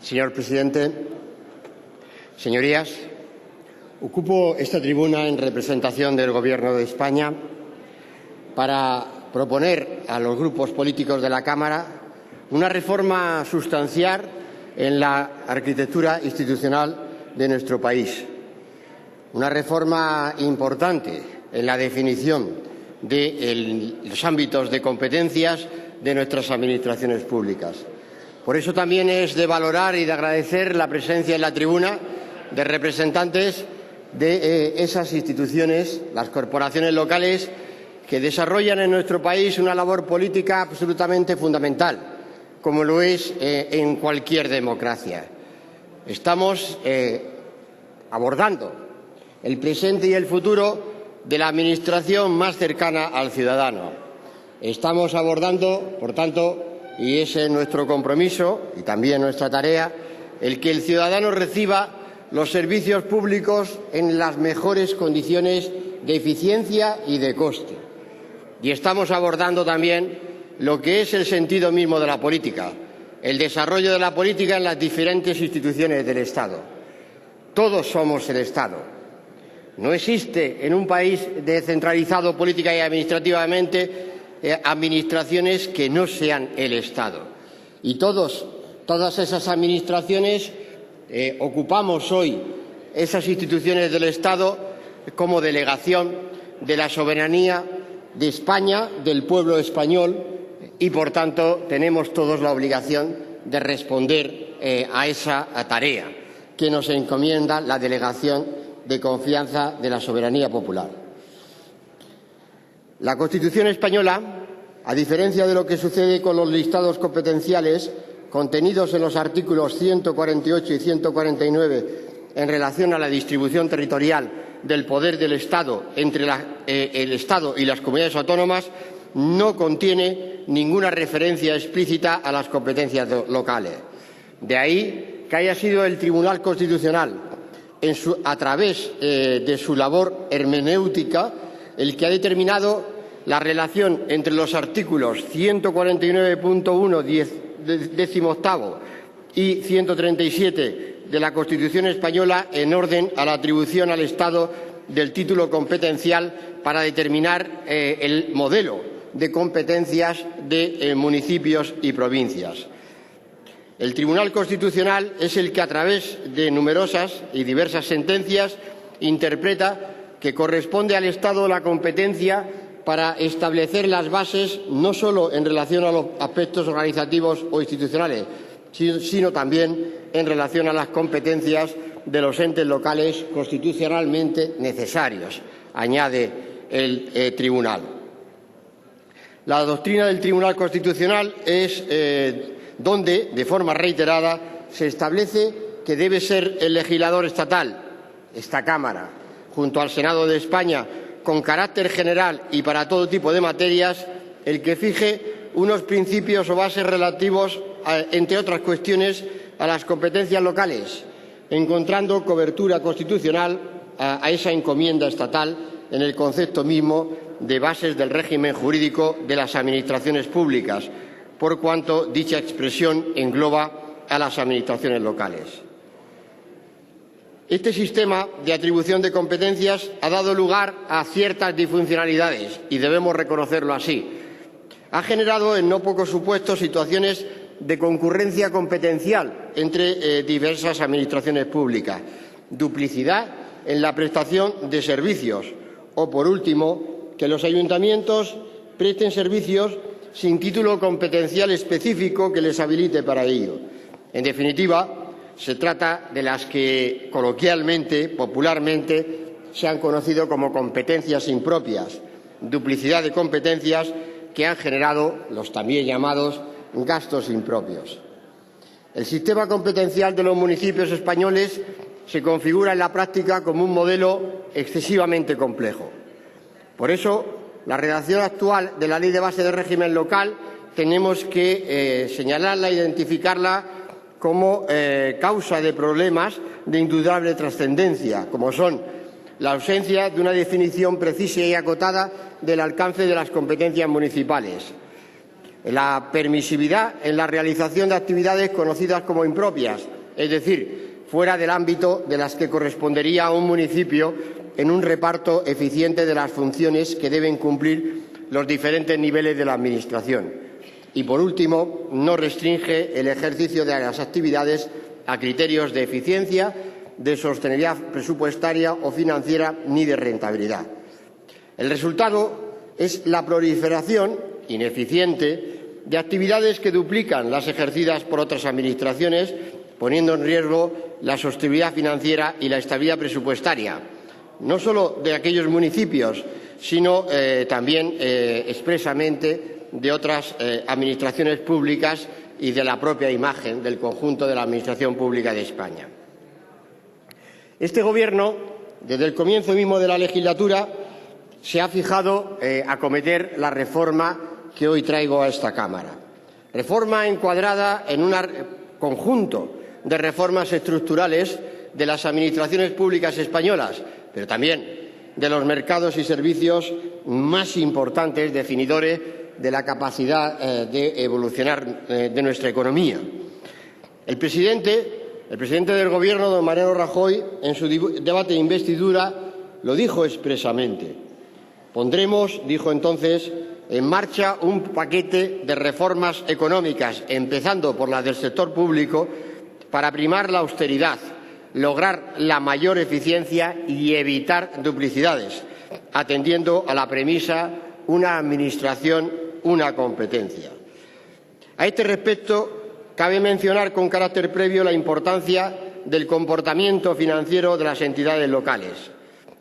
Señor presidente, señorías, ocupo esta tribuna en representación del Gobierno de España para proponer a los grupos políticos de la Cámara una reforma sustancial en la arquitectura institucional de nuestro país, una reforma importante en la definición de los ámbitos de competencias de nuestras administraciones públicas. Por eso también es de valorar y de agradecer la presencia en la tribuna de representantes de esas instituciones, las corporaciones locales, que desarrollan en nuestro país una labor política absolutamente fundamental, como lo es en cualquier democracia. Estamos abordando el presente y el futuro de la Administración más cercana al ciudadano. Estamos abordando, por tanto, y ese es nuestro compromiso y también nuestra tarea, el que el ciudadano reciba los servicios públicos en las mejores condiciones de eficiencia y de coste. Y estamos abordando también lo que es el sentido mismo de la política, el desarrollo de la política en las diferentes instituciones del Estado. Todos somos el Estado. No existe en un país descentralizado política y administrativamente administraciones que no sean el Estado. Y todas esas administraciones ocupamos hoy esas instituciones del Estado como delegación de la soberanía de España, del pueblo español, y, por tanto, tenemos todos la obligación de responder a esa tarea que nos encomienda la delegación de confianza de la soberanía popular. La Constitución española, a diferencia de lo que sucede con los listados competenciales contenidos en los artículos 148 y 149 en relación a la distribución territorial del poder del Estado entre el Estado y las comunidades autónomas, no contiene ninguna referencia explícita a las competencias locales. De ahí que haya sido el Tribunal Constitucional, a través de su labor hermenéutica, el que ha determinado la relación entre los artículos 149.1, 18º y 137 de la Constitución española en orden a la atribución al Estado del título competencial para determinar el modelo de competencias de municipios y provincias. El Tribunal Constitucional es el que, a través de numerosas y diversas sentencias, interpreta que corresponde al Estado la competencia para establecer las bases no solo en relación a los aspectos organizativos o institucionales, sino también en relación a las competencias de los entes locales constitucionalmente necesarios, añade el Tribunal. La doctrina del Tribunal Constitucional es donde, de forma reiterada, se establece que debe ser el legislador estatal, esta Cámara, junto al Senado de España, con carácter general y para todo tipo de materias, el que fije unos principios o bases relativos, entre otras cuestiones, a las competencias locales, encontrando cobertura constitucional a esa encomienda estatal en el concepto mismo de bases del régimen jurídico de las administraciones públicas, por cuanto dicha expresión engloba a las administraciones locales. Este sistema de atribución de competencias ha dado lugar a ciertas disfuncionalidades y debemos reconocerlo así. Ha generado en no pocos supuestos situaciones de concurrencia competencial entre diversas administraciones públicas, duplicidad en la prestación de servicios o, por último, que los ayuntamientos presten servicios sin título competencial específico que les habilite para ello. En definitiva, se trata de las que coloquialmente, popularmente, se han conocido como competencias impropias, duplicidad de competencias que han generado los también llamados gastos impropios. El sistema competencial de los municipios españoles se configura en la práctica como un modelo excesivamente complejo. Por eso, la redacción actual de la Ley de Base de Régimen Local tenemos que señalarla e identificarla como causa de problemas de indudable trascendencia, como son la ausencia de una definición precisa y acotada del alcance de las competencias municipales, la permisividad en la realización de actividades conocidas como impropias, es decir, fuera del ámbito de las que correspondería a un municipio en un reparto eficiente de las funciones que deben cumplir los diferentes niveles de la Administración. Y, por último, no restringe el ejercicio de las actividades a criterios de eficiencia, de sostenibilidad presupuestaria o financiera ni de rentabilidad. El resultado es la proliferación ineficiente de actividades que duplican las ejercidas por otras administraciones, poniendo en riesgo la sostenibilidad financiera y la estabilidad presupuestaria, no solo de aquellos municipios, sino también expresamente de otras administraciones públicas y de la propia imagen del conjunto de la Administración pública de España. Este Gobierno, desde el comienzo mismo de la legislatura, se ha fijado acometer la reforma que hoy traigo a esta Cámara. Reforma encuadrada en un conjunto de reformas estructurales de las administraciones públicas españolas, pero también de los mercados y servicios más importantes, definidores de la capacidad de evolucionar de nuestra economía. El presidente del Gobierno, don Mariano Rajoy, en su debate de investidura, lo dijo expresamente. Pondremos, dijo entonces, en marcha un paquete de reformas económicas, empezando por las del sector público, para primar la austeridad, lograr la mayor eficiencia y evitar duplicidades, atendiendo a la premisa una Administración, una competencia. A este respecto, cabe mencionar con carácter previo la importancia del comportamiento financiero de las entidades locales.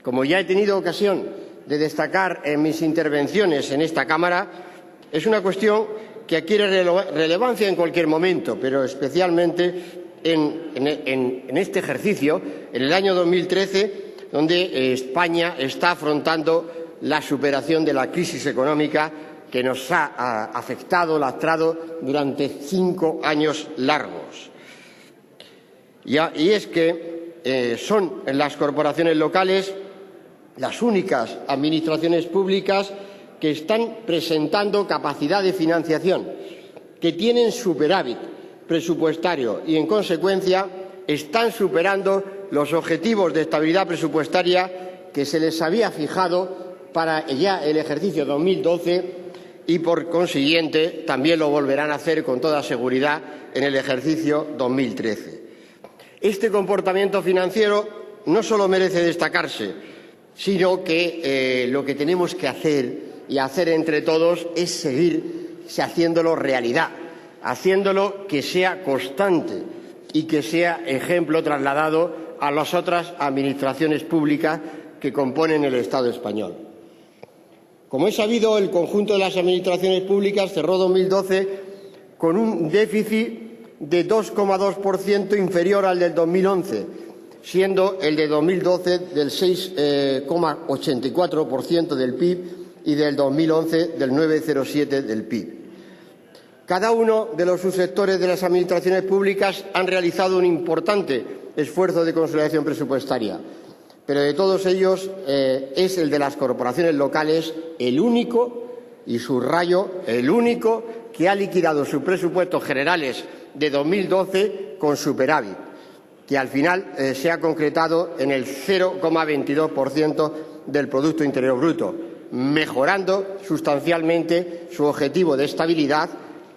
Como ya he tenido ocasión de destacar en mis intervenciones en esta Cámara, es una cuestión que adquiere relevancia en cualquier momento, pero especialmente en este ejercicio, en el año 2013, donde España está afrontando la superación de la crisis económica que nos ha afectado, lastrado durante 5 años largos. Y es que son las corporaciones locales las únicas administraciones públicas que están presentando capacidad de financiación, que tienen superávit presupuestario y, en consecuencia, están superando los objetivos de estabilidad presupuestaria que se les había fijado para ya el ejercicio 2012 y, por consiguiente, también lo volverán a hacer con toda seguridad en el ejercicio 2013. Este comportamiento financiero no solo merece destacarse, sino que lo que tenemos que hacer y hacer entre todos es seguir haciéndolo realidad, haciéndolo que sea constante y que sea ejemplo trasladado a las otras administraciones públicas que componen el Estado español. Como es sabido, el conjunto de las administraciones públicas cerró 2012 con un déficit de 2,2% inferior al del 2011, siendo el de 2012 del 6,84% del PIB y del 2011 del 9,07% del PIB. Cada uno de los subsectores de las administraciones públicas han realizado un importante esfuerzo de consolidación presupuestaria, pero de todos ellos es el de las corporaciones locales el único, y subrayo, el único que ha liquidado sus presupuestos generales de 2012 con superávit, que al final se ha concretado en el 0,22% del Producto Interior Bruto, mejorando sustancialmente su objetivo de estabilidad,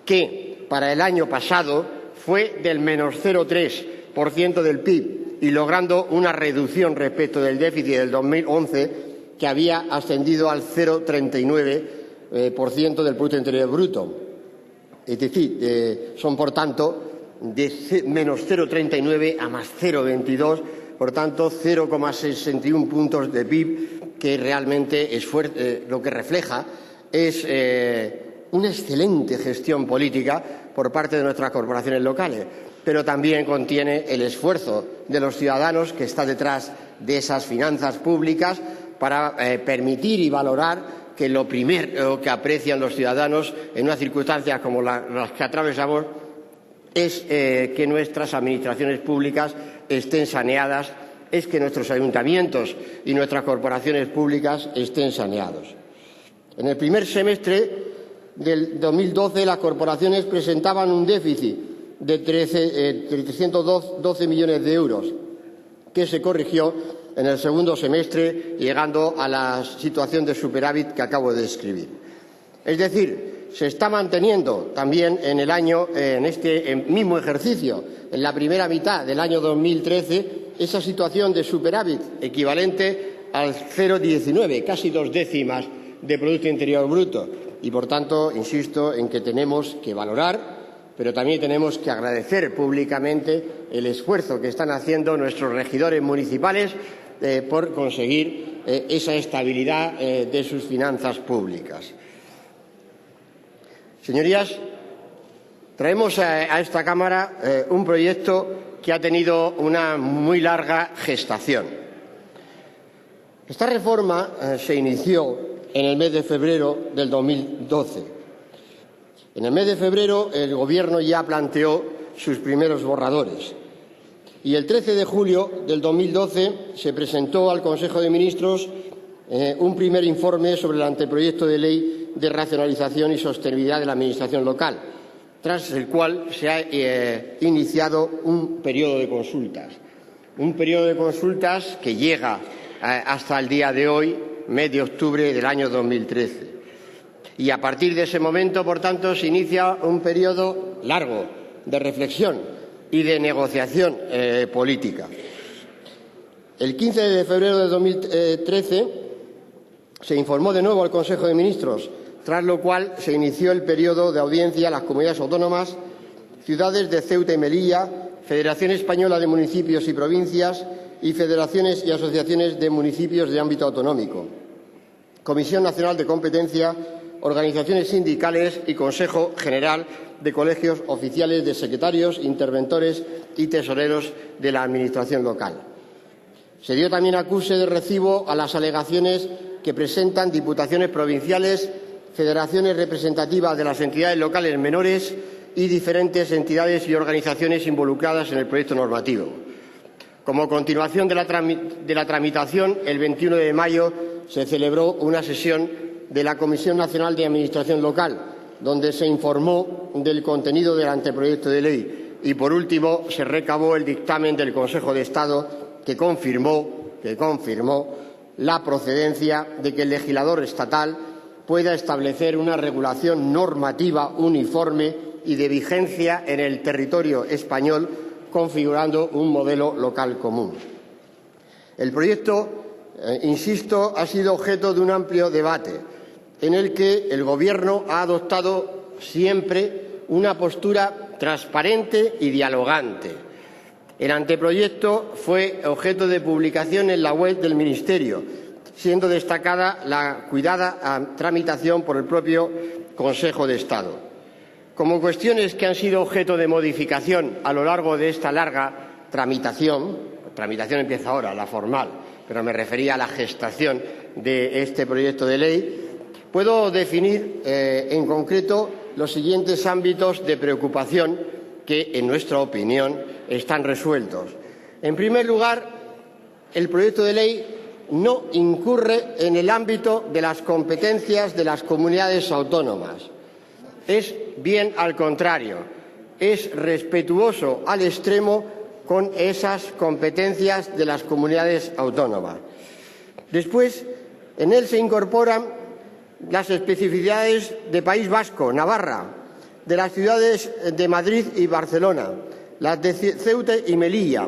que para el año pasado fue del menos 0,3% del PIB y logrando una reducción respecto del déficit del 2011 que había ascendido al 0,39% del Producto Interior Bruto. Es decir, son, por tanto, de menos 0,39 a más 0,22, por tanto, 0,61 puntos de PIB, que realmente es lo que refleja es una excelente gestión política por parte de nuestras corporaciones locales, pero también contiene el esfuerzo de los ciudadanos que está detrás de esas finanzas públicas para permitir y valorar que lo primero que aprecian los ciudadanos en unas circunstancias como las que atravesamos es que nuestras administraciones públicas estén saneadas, es que nuestros ayuntamientos y nuestras corporaciones públicas estén saneados. En el primer semestre del 2012 las corporaciones presentaban un déficit de 312 millones de euros, que se corrigió en el segundo semestre, llegando a la situación de superávit que acabo de describir. Es decir, se está manteniendo también en este mismo ejercicio, en la primera mitad del año 2013, esa situación de superávit equivalente al 0,19, casi 2 décimas de Producto Interior Bruto. Y, por tanto, insisto en que tenemos que valorar, pero también tenemos que agradecer públicamente el esfuerzo que están haciendo nuestros regidores municipales por conseguir esa estabilidad de sus finanzas públicas. Señorías, traemos a esta Cámara un proyecto que ha tenido una muy larga gestación. Esta reforma se inició en el mes de febrero del 2012. En el mes de febrero el Gobierno ya planteó sus primeros borradores y el 13 de julio del 2012 se presentó al Consejo de Ministros un primer informe sobre el anteproyecto de ley de racionalización y sostenibilidad de la Administración local, tras el cual se ha iniciado un periodo de consultas. Un periodo de consultas que llega hasta el día de hoy, mes de octubre del año 2013. Y a partir de ese momento, por tanto, se inicia un periodo largo de reflexión y de negociación política. El 15 de febrero de 2013 se informó de nuevo al Consejo de Ministros, tras lo cual se inició el periodo de audiencia a las comunidades autónomas, ciudades de Ceuta y Melilla, Federación Española de Municipios y Provincias y federaciones y asociaciones de municipios de ámbito autonómico, Comisión Nacional de Competencia, organizaciones sindicales y Consejo General de Colegios Oficiales de Secretarios, Interventores y Tesoreros de la Administración local. Se dio también acuse de recibo a las alegaciones que presentan diputaciones provinciales, federaciones representativas de las entidades locales menores y diferentes entidades y organizaciones involucradas en el proyecto normativo. Como continuación de la tramitación, el 21 de mayo se celebró una sesión de la Comisión Nacional de Administración Local, donde se informó del contenido del anteproyecto de ley y, por último, se recabó el dictamen del Consejo de Estado que confirmó la procedencia de que el legislador estatal pueda establecer una regulación normativa uniforme y de vigencia en el territorio español, configurando un modelo local común. El proyecto, insisto, ha sido objeto de un amplio debate, en el que el Gobierno ha adoptado siempre una postura transparente y dialogante. El anteproyecto fue objeto de publicación en la web del Ministerio, siendo destacada la cuidada tramitación por el propio Consejo de Estado. Como cuestiones que han sido objeto de modificación a lo largo de esta larga tramitación empieza ahora, la formal, pero me refería a la gestación de este proyecto de ley, puedo definir en concreto los siguientes ámbitos de preocupación que, en nuestra opinión, están resueltos. En primer lugar, el proyecto de ley no incurre en el ámbito de las competencias de las comunidades autónomas. Es bien al contrario, es respetuoso al extremo con esas competencias de las comunidades autónomas. Después, en él se incorporan las especificidades de País Vasco, Navarra, de las ciudades de Madrid y Barcelona, las de Ceuta y Melilla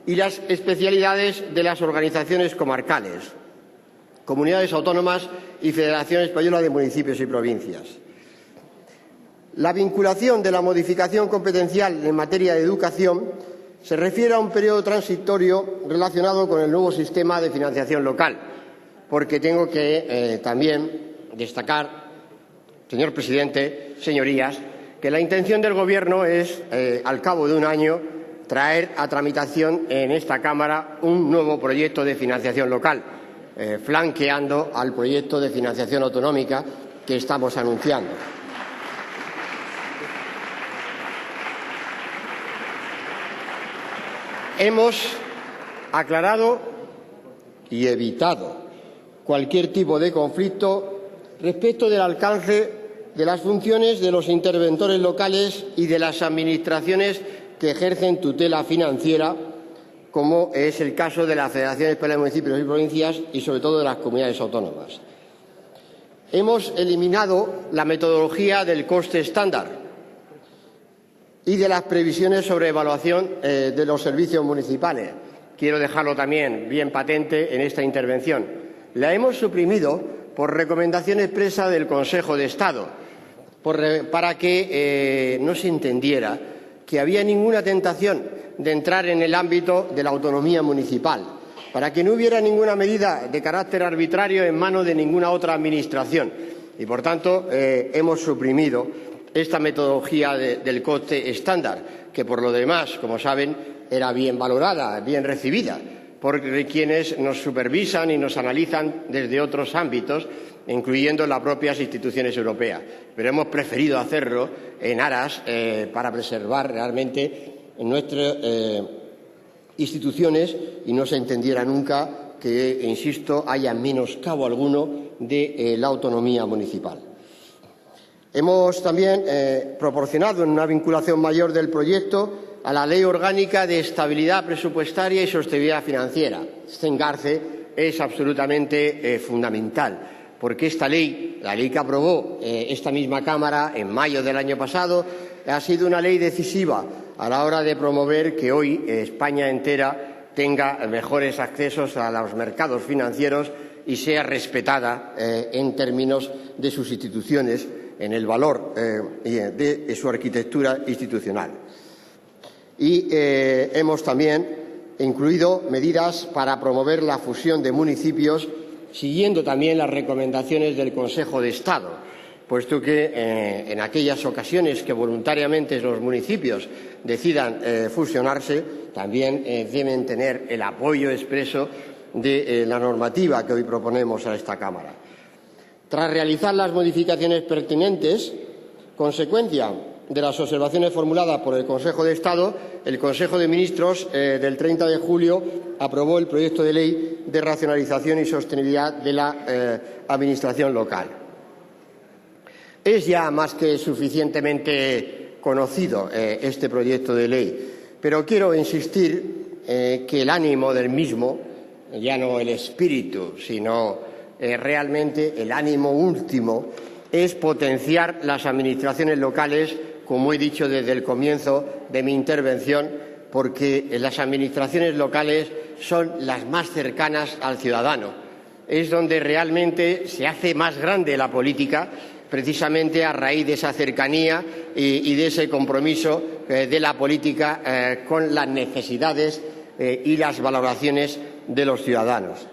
y las especialidades de las organizaciones comarcales, comunidades autónomas y Federación Española de Municipios y Provincias. La vinculación de la modificación competencial en materia de educación se refiere a un periodo transitorio relacionado con el nuevo sistema de financiación local, porque tengo que también destacar, señor presidente, señorías, que la intención del Gobierno es, al cabo de un año, traer a tramitación en esta Cámara un nuevo proyecto de financiación local, flanqueando al proyecto de financiación autonómica que estamos anunciando. Hemos aclarado y evitado cualquier tipo de conflicto respecto del alcance de las funciones de los interventores locales y de las administraciones que ejercen tutela financiera, como es el caso de la Federación Española de Municipios y Provincias y, sobre todo, de las comunidades autónomas. Hemos eliminado la metodología del coste estándar y de las previsiones sobre evaluación de los servicios municipales. Quiero dejarlo también bien patente en esta intervención. La hemos suprimido por recomendación expresa del Consejo de Estado, para que no se entendiera que había ninguna tentación de entrar en el ámbito de la autonomía municipal, para que no hubiera ninguna medida de carácter arbitrario en manos de ninguna otra administración. Y, por tanto, hemos suprimido esta metodología del coste estándar, que, por lo demás, como saben, era bien valorada, bien recibida por quienes nos supervisan y nos analizan desde otros ámbitos, incluyendo las propias instituciones europeas. Pero hemos preferido hacerlo en aras para preservar realmente nuestras instituciones y no se entendiera nunca que, insisto, haya menoscabo alguno de la autonomía municipal. Hemos también proporcionado una vinculación mayor del proyecto a la Ley Orgánica de Estabilidad Presupuestaria y Sostenibilidad Financiera. Este engarce es absolutamente fundamental, porque esta ley, la ley que aprobó esta misma Cámara en mayo del año pasado, ha sido una ley decisiva a la hora de promover que hoy España entera tenga mejores accesos a los mercados financieros y sea respetada en términos de sus instituciones, en el valor de su arquitectura institucional. Y hemos también incluido medidas para promover la fusión de municipios, siguiendo también las recomendaciones del Consejo de Estado, puesto que en aquellas ocasiones que voluntariamente los municipios decidan fusionarse, también deben tener el apoyo expreso de la normativa que hoy proponemos a esta Cámara. Tras realizar las modificaciones pertinentes, consecuencia de las observaciones formuladas por el Consejo de Estado, el Consejo de Ministros del 30 de julio aprobó el proyecto de ley de racionalización y sostenibilidad de la Administración local. Es ya más que suficientemente conocido este proyecto de ley, pero quiero insistir que el ánimo del mismo, ya no el espíritu, sino realmente el ánimo último, es potenciar las administraciones locales, como he dicho desde el comienzo de mi intervención, porque las administraciones locales son las más cercanas al ciudadano. Es donde realmente se hace más grande la política, precisamente a raíz de esa cercanía y de ese compromiso de la política con las necesidades y las valoraciones de los ciudadanos.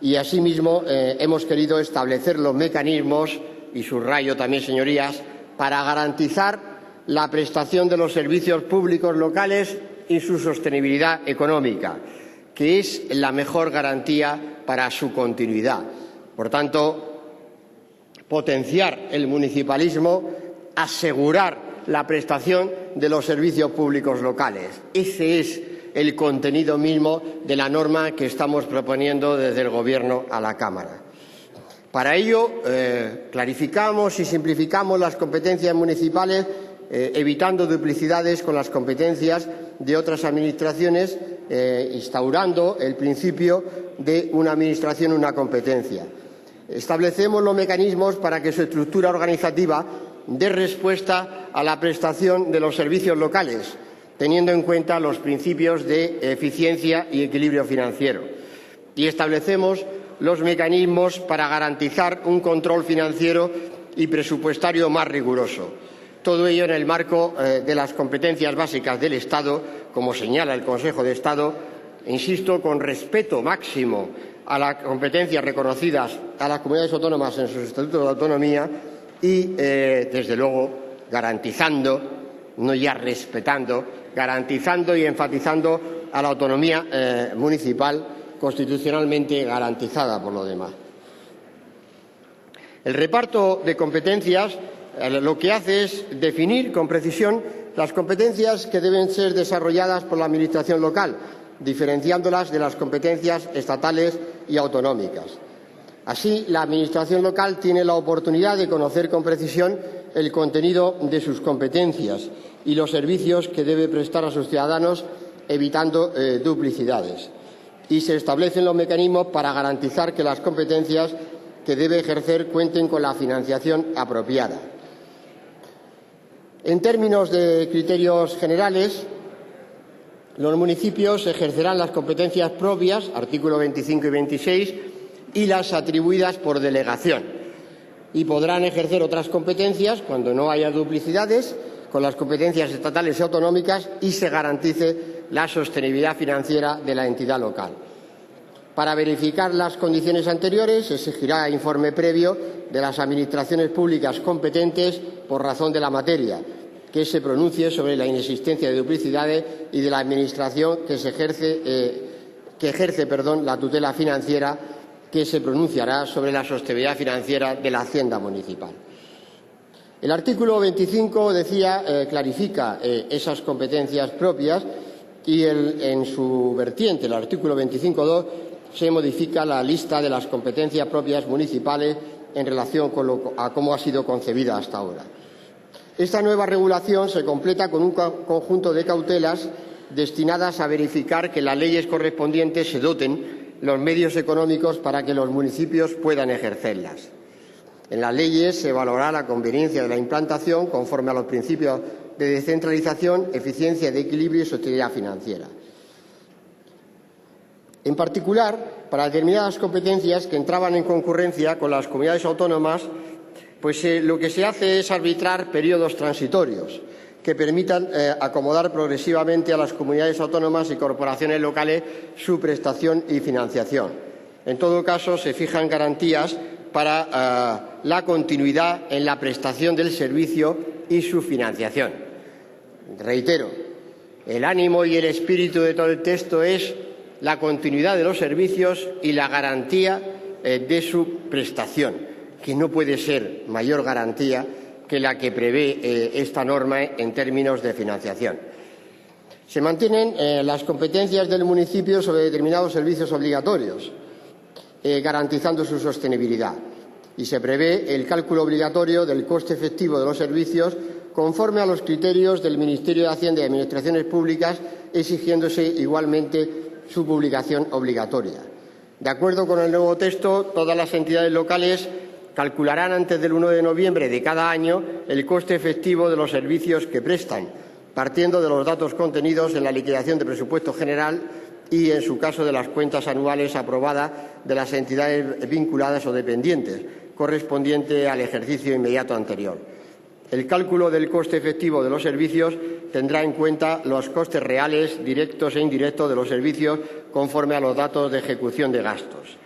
Y, asimismo, hemos querido establecer los mecanismos, y subrayo también, señorías, para garantizar la prestación de los servicios públicos locales y su sostenibilidad económica, que es la mejor garantía para su continuidad. Por tanto, potenciar el municipalismo, asegurar la prestación de los servicios públicos locales. Ese es el contenido mismo de la norma que estamos proponiendo desde el Gobierno a la Cámara. Para ello, clarificamos y simplificamos las competencias municipales, evitando duplicidades con las competencias de otras administraciones, instaurando el principio de una administración, una competencia. Establecemos los mecanismos para que su estructura organizativa dé respuesta a la prestación de los servicios locales, teniendo en cuenta los principios de eficiencia y equilibrio financiero. Y establecemos los mecanismos para garantizar un control financiero y presupuestario más riguroso. Todo ello en el marco de las competencias básicas del Estado, como señala el Consejo de Estado, insisto, con respeto máximo a las competencias reconocidas a las comunidades autónomas en sus estatutos de autonomía y, desde luego, garantizando, no ya respetando, garantizando y enfatizando a la autonomía municipal constitucionalmente garantizada por lo demás. El reparto de competencias lo que hace es definir con precisión las competencias que deben ser desarrolladas por la Administración local, diferenciándolas de las competencias estatales y autonómicas. Así, la Administración local tiene la oportunidad de conocer con precisión el contenido de sus competencias y los servicios que debe prestar a sus ciudadanos, evitando duplicidades. Y se establecen los mecanismos para garantizar que las competencias que debe ejercer cuenten con la financiación apropiada. En términos de criterios generales, los municipios ejercerán las competencias propias, artículos 25 y 26, y las atribuidas por delegación, y podrán ejercer otras competencias cuando no haya duplicidades con las competencias estatales y autonómicas y se garantice la sostenibilidad financiera de la entidad local. Para verificar las condiciones anteriores, se exigirá informe previo de las administraciones públicas competentes por razón de la materia, que se pronuncie sobre la inexistencia de duplicidades y de la Administración que ejerce la tutela financiera, que se pronunciará sobre la sostenibilidad financiera de la Hacienda municipal. El artículo 25, clarifica esas competencias propias y en su vertiente, el artículo 25.2, se modifica la lista de las competencias propias municipales en relación a cómo ha sido concebida hasta ahora. Esta nueva regulación se completa con un conjunto de cautelas destinadas a verificar que las leyes correspondientes se doten los medios económicos para que los municipios puedan ejercerlas. En las leyes se valorará la conveniencia de la implantación conforme a los principios de descentralización, eficiencia, de equilibrio y sostenibilidad financiera. En particular, para determinadas competencias que entraban en concurrencia con las comunidades autónomas, lo que se hace es arbitrar periodos transitorios que permitan acomodar progresivamente a las comunidades autónomas y corporaciones locales su prestación y financiación. En todo caso, se fijan garantías para la continuidad en la prestación del servicio y su financiación. Reitero, el ánimo y el espíritu de todo el texto es la continuidad de los servicios y la garantía de su prestación, que no puede ser mayor garantía que la que prevé esta norma en términos de financiación. Se mantienen las competencias del municipio sobre determinados servicios obligatorios, garantizando su sostenibilidad, y se prevé el cálculo obligatorio del coste efectivo de los servicios conforme a los criterios del Ministerio de Hacienda y Administraciones Públicas, exigiéndose igualmente su publicación obligatoria. De acuerdo con el nuevo texto, todas las entidades locales calcularán antes del 1 de noviembre de cada año el coste efectivo de los servicios que prestan, partiendo de los datos contenidos en la liquidación de presupuesto general y, en su caso, de las cuentas anuales aprobadas de las entidades vinculadas o dependientes, correspondiente al ejercicio inmediato anterior. El cálculo del coste efectivo de los servicios tendrá en cuenta los costes reales, directos e indirectos de los servicios conforme a los datos de ejecución de gastos.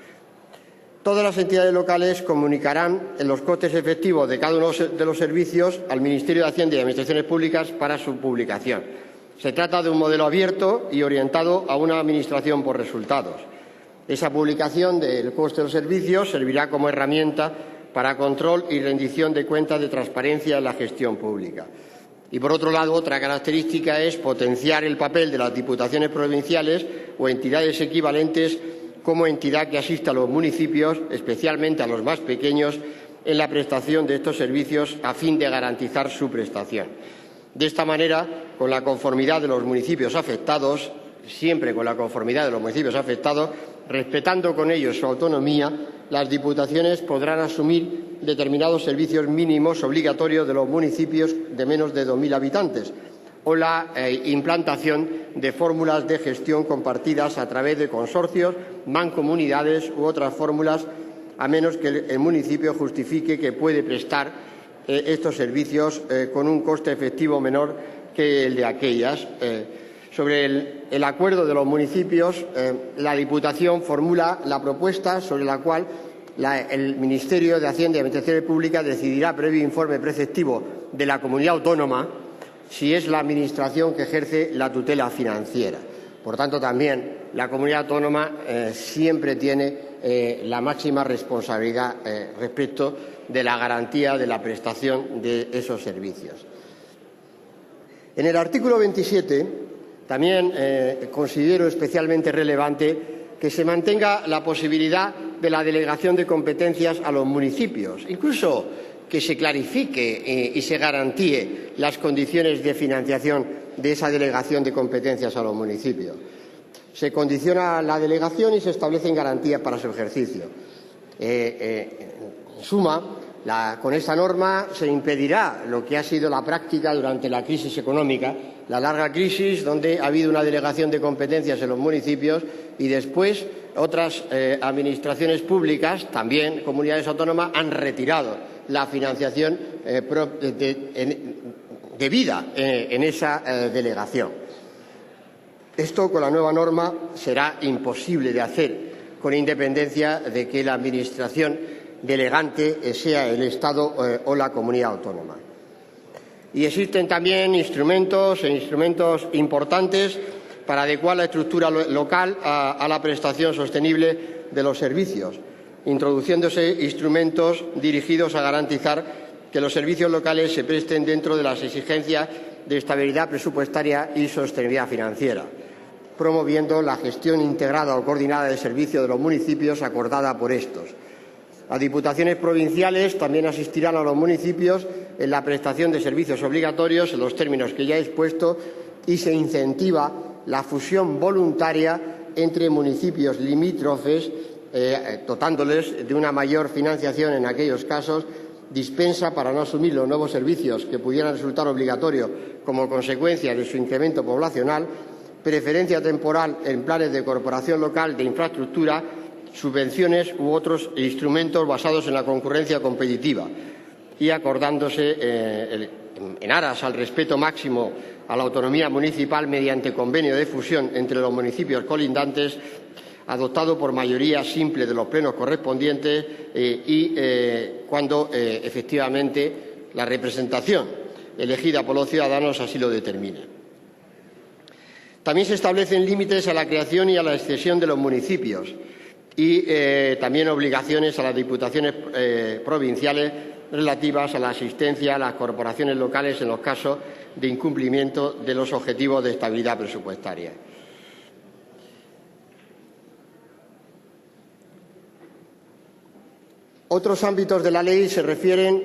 Todas las entidades locales comunicarán los costes efectivos de cada uno de los servicios al Ministerio de Hacienda y Administraciones Públicas para su publicación. Se trata de un modelo abierto y orientado a una administración por resultados. Esa publicación del coste de los servicios servirá como herramienta para control y rendición de cuentas de transparencia en la gestión pública. Y, por otro lado, otra característica es potenciar el papel de las diputaciones provinciales o entidades equivalentes como entidad que asista a los municipios, especialmente a los más pequeños, en la prestación de estos servicios a fin de garantizar su prestación. De esta manera, con la conformidad de los municipios afectados, siempre con la conformidad de los municipios afectados, respetando con ellos su autonomía, las diputaciones podrán asumir determinados servicios mínimos obligatorios de los municipios de menos de 2.000 habitantes o la implantación de fórmulas de gestión compartidas a través de consorcios, mancomunidades u otras fórmulas, a menos que el municipio justifique que puede prestar estos servicios con un coste efectivo menor que el de aquellas. Sobre el acuerdo de los municipios, la Diputación formula la propuesta sobre la cual el Ministerio de Hacienda y Administraciones Públicas decidirá, previo informe preceptivo de la comunidad autónoma, si es la Administración que ejerce la tutela financiera. Por tanto, también la comunidad autónoma siempre tiene la máxima responsabilidad respecto de la garantía de la prestación de esos servicios. En el artículo 27 también considero especialmente relevante que se mantenga la posibilidad de la delegación de competencias a los municipios, incluso que se clarifique y se garantíe las condiciones de financiación de esa delegación de competencias a los municipios. Se condiciona la delegación y se establecen garantías para su ejercicio. En suma, con esta norma se impedirá lo que ha sido la práctica durante la crisis económica, la larga crisis donde ha habido una delegación de competencias en los municipios y después otras administraciones públicas, también comunidades autónomas, han retirado la financiación debida en esa delegación. Esto, con la nueva norma, será imposible de hacer, con independencia de que la Administración delegante sea el Estado o la comunidad autónoma. Y existen también instrumentos importantes para adecuar la estructura local a la prestación sostenible de los servicios, introduciéndose instrumentos dirigidos a garantizar que los servicios locales se presten dentro de las exigencias de estabilidad presupuestaria y sostenibilidad financiera, promoviendo la gestión integrada o coordinada de servicios de los municipios acordada por estos. Las diputaciones provinciales también asistirán a los municipios en la prestación de servicios obligatorios en los términos que ya he expuesto y se incentiva la fusión voluntaria entre municipios limítrofes, dotándoles de una mayor financiación en aquellos casos, dispensa para no asumir los nuevos servicios que pudieran resultar obligatorios como consecuencia de su incremento poblacional, preferencia temporal en planes de corporación local de infraestructura, subvenciones u otros instrumentos basados en la concurrencia competitiva y acordándose en aras al respeto máximo a la autonomía municipal mediante convenio de fusión entre los municipios colindantes adoptado por mayoría simple de los plenos correspondientes y cuando efectivamente la representación elegida por los ciudadanos así lo determine. También se establecen límites a la creación y a la extensión de los municipios y también obligaciones a las diputaciones provinciales relativas a la asistencia a las corporaciones locales en los casos de incumplimiento de los objetivos de estabilidad presupuestaria. Otros ámbitos de la ley se refieren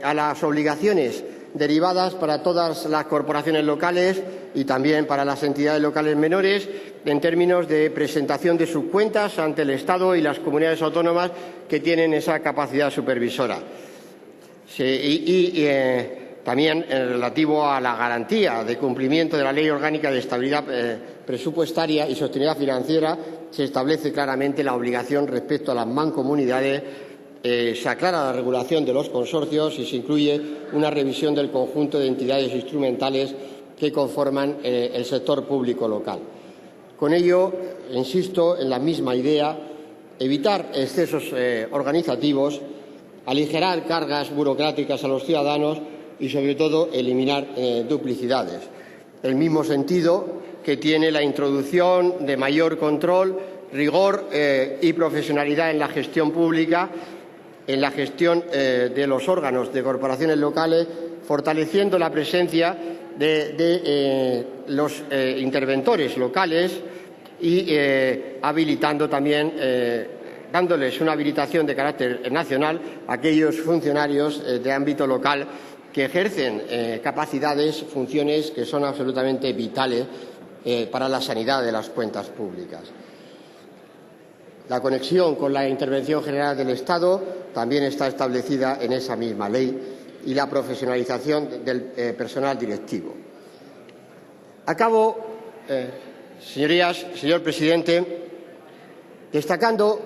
a las obligaciones derivadas para todas las corporaciones locales y también para las entidades locales menores en términos de presentación de sus cuentas ante el Estado y las comunidades autónomas que tienen esa capacidad supervisora. También en relativo a la garantía de cumplimiento de la Ley Orgánica de Estabilidad Presupuestaria y Sostenibilidad Financiera se establece claramente la obligación respecto a las mancomunidades. Se aclara la regulación de los consorcios y se incluye una revisión del conjunto de entidades instrumentales que conforman el sector público local. Con ello, insisto en la misma idea, evitar excesos organizativos, aligerar cargas burocráticas a los ciudadanos y, sobre todo, eliminar duplicidades. El mismo sentido que tiene la introducción de mayor control, rigor y profesionalidad en la gestión pública, en la gestión de los órganos de corporaciones locales, fortaleciendo la presencia de los interventores locales y habilitando también, dándoles una habilitación de carácter nacional a aquellos funcionarios de ámbito local que ejercen capacidades, funciones que son absolutamente vitales para la sanidad de las cuentas públicas. La conexión con la intervención general del Estado también está establecida en esa misma ley y la profesionalización del personal directivo. Acabo, señorías, señor presidente, destacando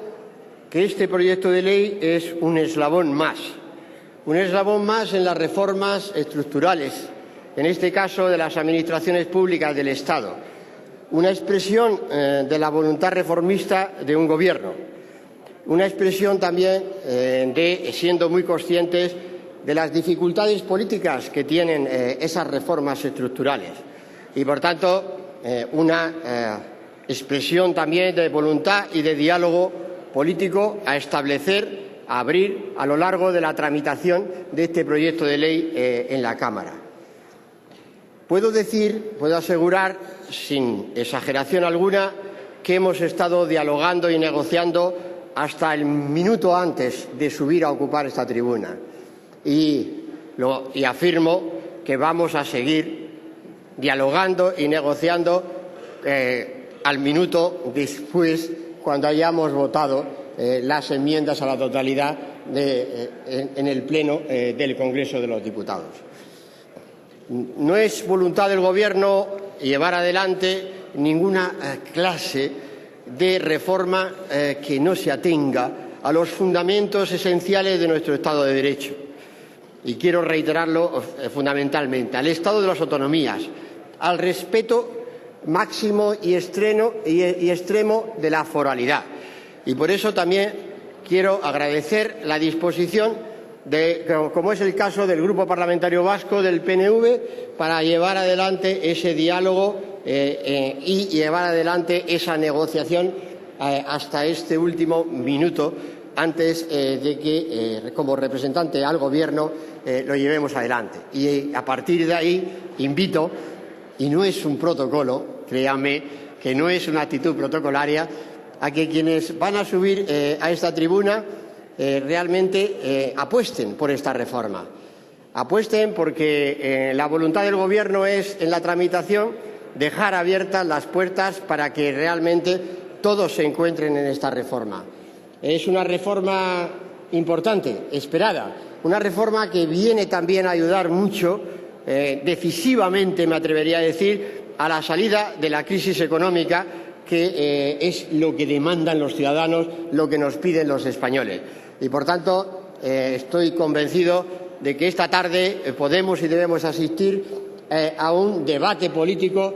que este proyecto de ley es un eslabón más en las reformas estructurales, en este caso de las administraciones públicas del Estado. Una expresión de la voluntad reformista de un Gobierno, una expresión también de siendo muy conscientes de las dificultades políticas que tienen esas reformas estructurales y, por tanto, una expresión también de voluntad y de diálogo político a establecer, a abrir a lo largo de la tramitación de este proyecto de ley en la Cámara. Puedo asegurar, sin exageración alguna, que hemos estado dialogando y negociando hasta el minuto antes de subir a ocupar esta tribuna. Y afirmo que vamos a seguir dialogando y negociando al minuto después, cuando hayamos votado las enmiendas a la totalidad en el Pleno del Congreso de los Diputados. No es voluntad del Gobierno llevar adelante ninguna clase de reforma que no se atenga a los fundamentos esenciales de nuestro Estado de Derecho. Y quiero reiterarlo fundamentalmente: al Estado de las autonomías, al respeto máximo y extremo de la foralidad. Y por eso también quiero agradecer la disposición, como es el caso del Grupo Parlamentario Vasco del PNV, para llevar adelante ese diálogo y llevar adelante esa negociación hasta este último minuto, antes de que, como representante al Gobierno, lo llevemos adelante. Y a partir de ahí invito, y no es un protocolo, créanme que no es una actitud protocolaria, a que quienes van a subir a esta tribuna realmente apuesten por esta reforma. Apuesten porque la voluntad del Gobierno es, en la tramitación, dejar abiertas las puertas para que realmente todos se encuentren en esta reforma. Es una reforma importante, esperada, una reforma que viene también a ayudar mucho, decisivamente me atrevería a decir, a la salida de la crisis económica, que es lo que demandan los ciudadanos, lo que nos piden los españoles. Y, por tanto, estoy convencido de que esta tarde podemos y debemos asistir a un debate político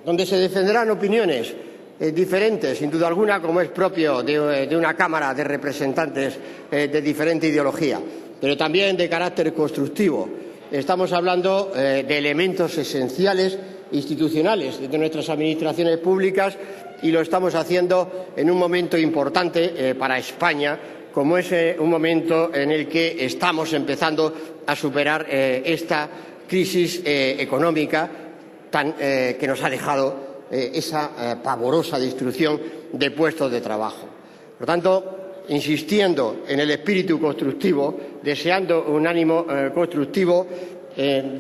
donde se defenderán opiniones diferentes, sin duda alguna, como es propio de una Cámara de representantes de diferente ideología, pero también de carácter constructivo. Estamos hablando de elementos esenciales institucionales de nuestras administraciones públicas, y lo estamos haciendo en un momento importante para España, como es un momento en el que estamos empezando a superar esta crisis económica que nos ha dejado esa pavorosa destrucción de puestos de trabajo. Por tanto, insistiendo en el espíritu constructivo, deseando un ánimo constructivo,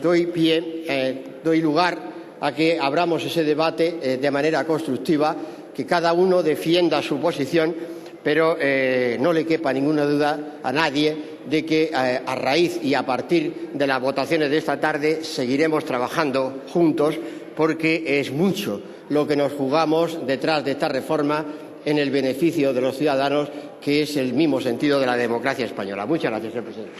doy lugar a que abramos ese debate de manera constructiva, que cada uno defienda su posición, pero no le quepa ninguna duda a nadie de que a raíz y a partir de las votaciones de esta tarde seguiremos trabajando juntos, porque es mucho lo que nos jugamos detrás de esta reforma en el beneficio de los ciudadanos, que es el mismo sentido de la democracia española. Muchas gracias, señor presidente.